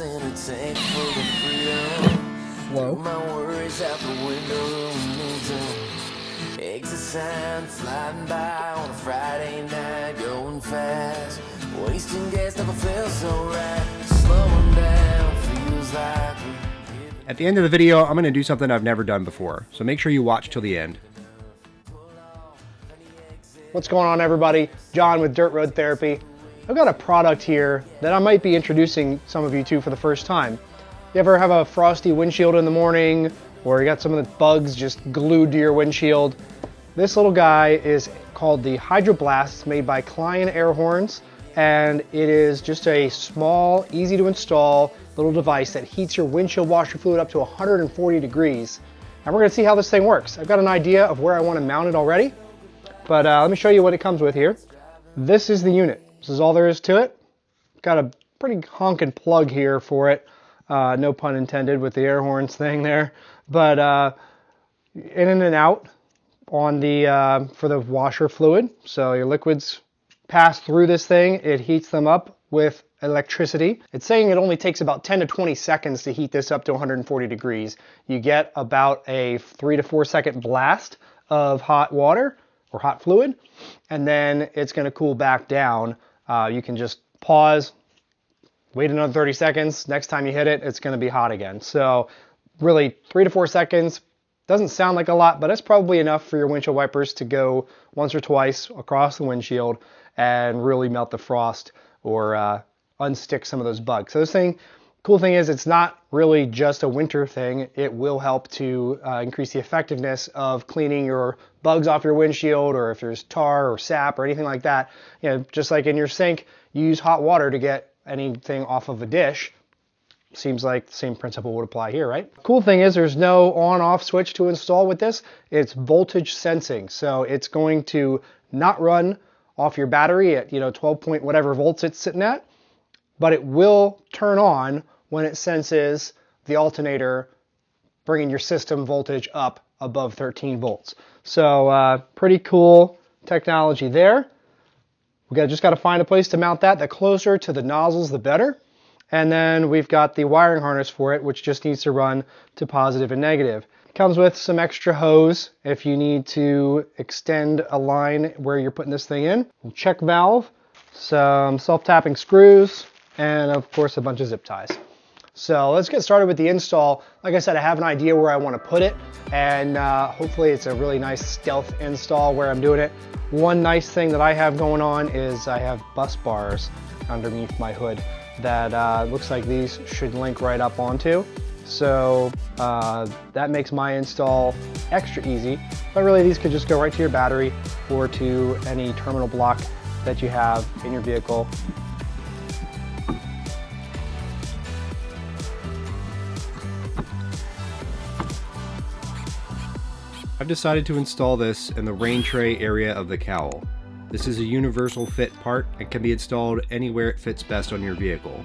in a tank full of freedom. Whoa. My worries out the window. Exit sign flying by on a Friday night, going fast. Wasting gas never felt so right. Slowing down feels like. At the end of the video, I'm going to do something I've never done before, so make sure you watch till the end. What's going on, everybody? John with Dirt Road Therapy. I've got a product here that I might be introducing some of you to for the first time. You ever have a frosty windshield in the morning, or you got some of the bugs just glued to your windshield? This little guy is called the Hydroblast. It's made by Kleinn Air Horns, and it is just a small, easy to install little device that heats your windshield washer fluid up to 140 degrees. And we're going to see how this thing works. I've got an idea of where I want to mount it already, but let me show you what it comes with here. This is the unit. This is all there is to it. Got a pretty honking plug here for it. No pun intended with the air horns thing there. But in and out on the for the washer fluid. So your liquids pass through this thing. It heats them up with electricity. It's saying it only takes about 10 to 20 seconds to heat this up to 140 degrees. You get about a 3 to 4 second blast of hot water or hot fluid, and then it's going to cool back down. You can just pause, wait another 30 seconds. Next time you hit it, it's going to be hot again. So really 3 to 4 seconds. Doesn't sound like a lot, but it's probably enough for your windshield wipers to go once or twice across the windshield and really melt the frost or unstick some of those bugs. So this thing, cool thing is it's not really just a winter thing. It will help to increase the effectiveness of cleaning your bugs off your windshield, or if there's tar or sap or anything like that. You know, just like in your sink, you use hot water to get anything off of a dish. Seems like the same principle would apply here, right? Cool thing is there's no on-off switch to install with this. It's voltage sensing, so it's going to not run off your battery at 12 point whatever volts it's sitting at, but it will turn on when it senses the alternator bringing your system voltage up above 13 volts. So pretty cool technology there. Just got to find a place to mount that. The closer to the nozzles, the better. And then we've got the wiring harness for it, which just needs to run to positive and negative. It comes with some extra hose if you need to extend a line where you're putting this thing in. A check valve, some self-tapping screws, and of course a bunch of zip ties. So let's get started with the install. Like I said, I have an idea where I want to put it, and hopefully it's a really nice stealth install where I'm doing it. One nice thing that I have going on is I have bus bars underneath my hood that looks like these should link right up onto. So that makes my install extra easy, but really these could just go right to your battery or to any terminal block that you have in your vehicle. I've decided to install this in the rain tray area of the cowl. This is a universal fit part and can be installed anywhere it fits best on your vehicle.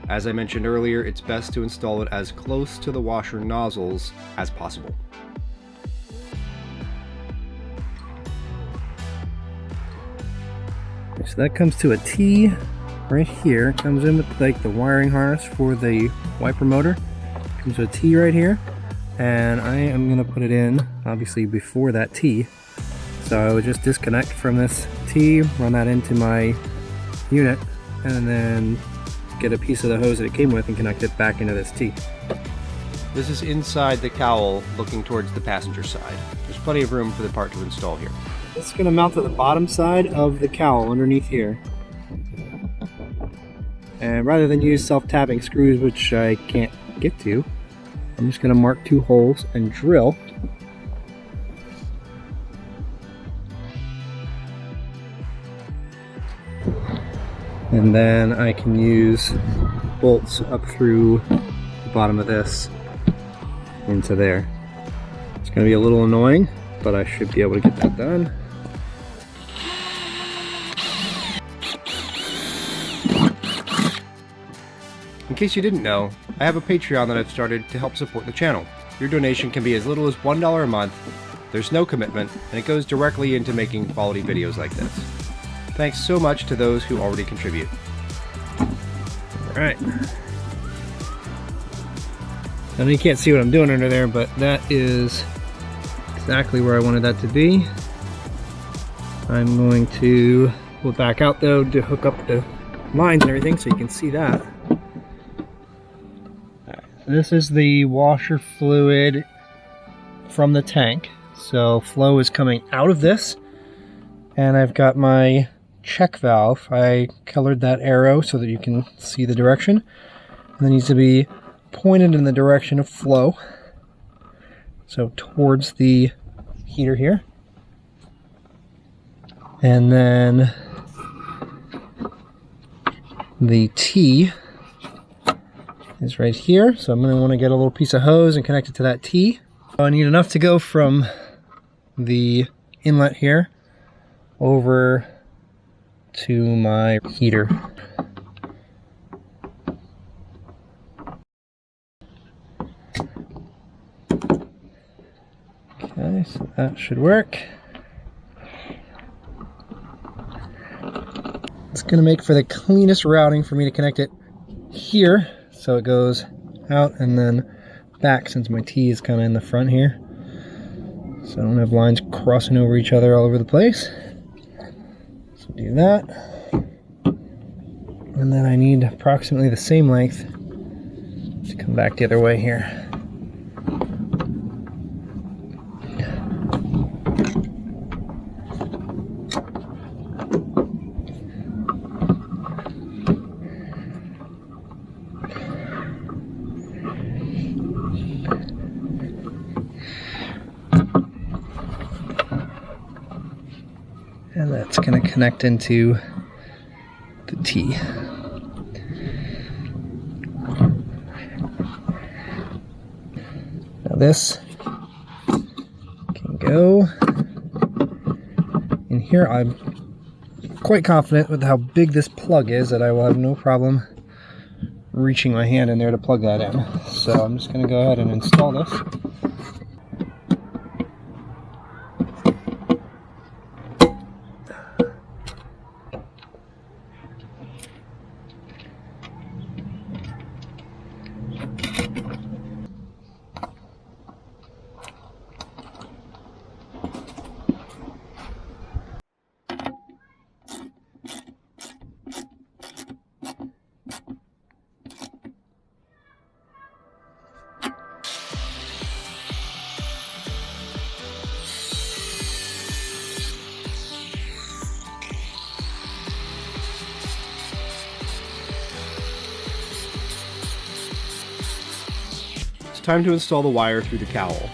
As I mentioned earlier, it's best to install it as close to the washer nozzles as possible. So that comes to a T right here. It comes in with like the wiring harness for the wiper motor. Comes to a T right here. And I am going to put it in, obviously, before that T. So I would just disconnect from this T, run that into my unit, and then get a piece of the hose that it came with and connect it back into this T. This is inside the cowl looking towards the passenger side. There's plenty of room for the part to install here. It's going to mount to the bottom side of the cowl underneath here. And rather than use self-tapping screws, which I can't get to, I'm just going to mark 2 holes and drill. And then I can use bolts up through the bottom of this into there. It's going to be a little annoying, but I should be able to get that done. In case you didn't know, I have a Patreon that I've started to help support the channel. Your donation can be as little as $1 a month. There's no commitment, and it goes directly into making quality videos like this. Thanks so much to those who already contribute. Alright. I know you can't see what I'm doing under there, but that is exactly where I wanted that to be. I'm going to pull it back out though to hook up the lines and everything so you can see that. This is the washer fluid from the tank. So flow is coming out of this, and I've got my check valve. I colored that arrow so that you can see the direction. And it needs to be pointed in the direction of flow. So towards the heater here. And then the T is right here. So I'm going to want to get a little piece of hose and connect it to that T. I need enough to go from the inlet here over to my heater. Okay, so that should work. It's going to make for the cleanest routing for me to connect it here, so it goes out and then back, since my T is kind of in the front here, so I don't have lines crossing over each other all over the place. So do that, and then I need approximately the same length to come back the other way here. And that's going to connect into the T. Now this can go in here. I'm quite confident with how big this plug is that I will have no problem reaching my hand in there to plug that in. So I'm just going to go ahead and install this. Time to install the wire through the cowl.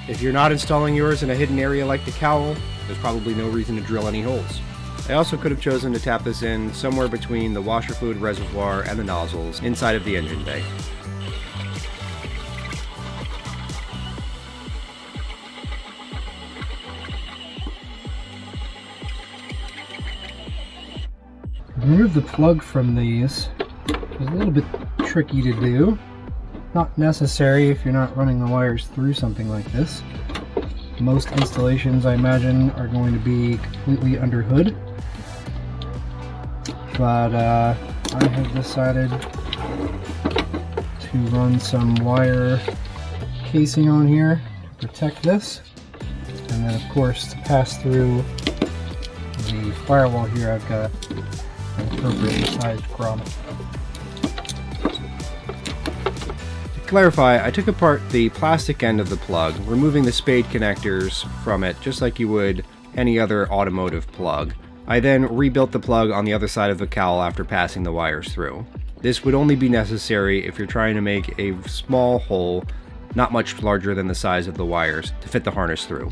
If you're not installing yours in a hidden area like the cowl, there's probably no reason to drill any holes. I also could have chosen to tap this in somewhere between the washer fluid reservoir and the nozzles inside of the engine bay. Remove the plug from these. It's a little bit tricky to do. Not necessary if you're not running the wires through something like this. Most installations, I imagine, are going to be completely under hood. But I have decided to run some wire casing on here to protect this. And then, of course, to pass through the firewall here, I've got an appropriately sized grommet. Clarify, I took apart the plastic end of the plug, removing the spade connectors from it just like you would any other automotive plug. I then rebuilt the plug on the other side of the cowl after passing the wires through. This would only be necessary if you're trying to make a small hole, not much larger than the size of the wires, to fit the harness through.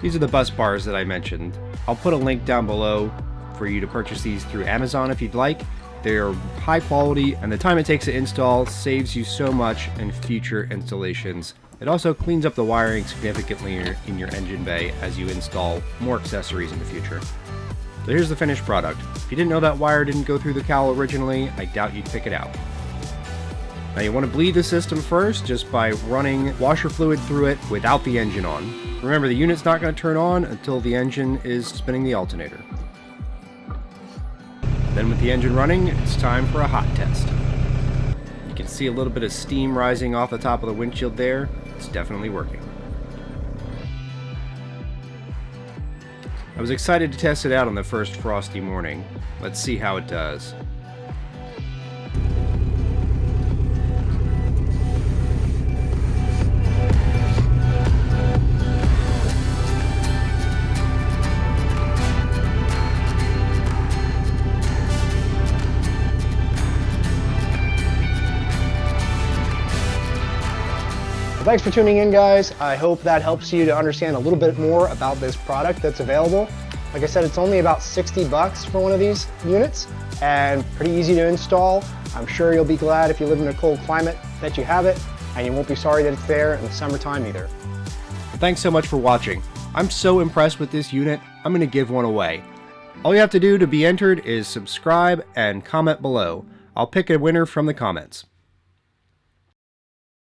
These are the bus bars that I mentioned. I'll put a link down below for you to purchase these through Amazon if you'd like. They're high quality, and the time it takes to install saves you so much in future installations. It also cleans up the wiring significantly in your engine bay as you install more accessories in the future. So here's the finished product. If you didn't know that wire didn't go through the cowl originally, I doubt you'd pick it out. Now you want to bleed the system first just by running washer fluid through it without the engine on. Remember, the unit's not going to turn on until the engine is spinning the alternator. Then with the engine running, it's time for a hot test. You can see a little bit of steam rising off the top of the windshield there. It's definitely working. I was excited to test it out on the first frosty morning. Let's see how it does. Thanks for tuning in, guys. I hope that helps you to understand a little bit more about this product that's available. Like I said, it's only about 60 bucks for one of these units and pretty easy to install. I'm sure you'll be glad if you live in a cold climate that you have it, and you won't be sorry that it's there in the summertime either. Thanks so much for watching. I'm so impressed with this unit, I'm going to give one away. All you have to do to be entered is subscribe and comment below. I'll pick a winner from the comments.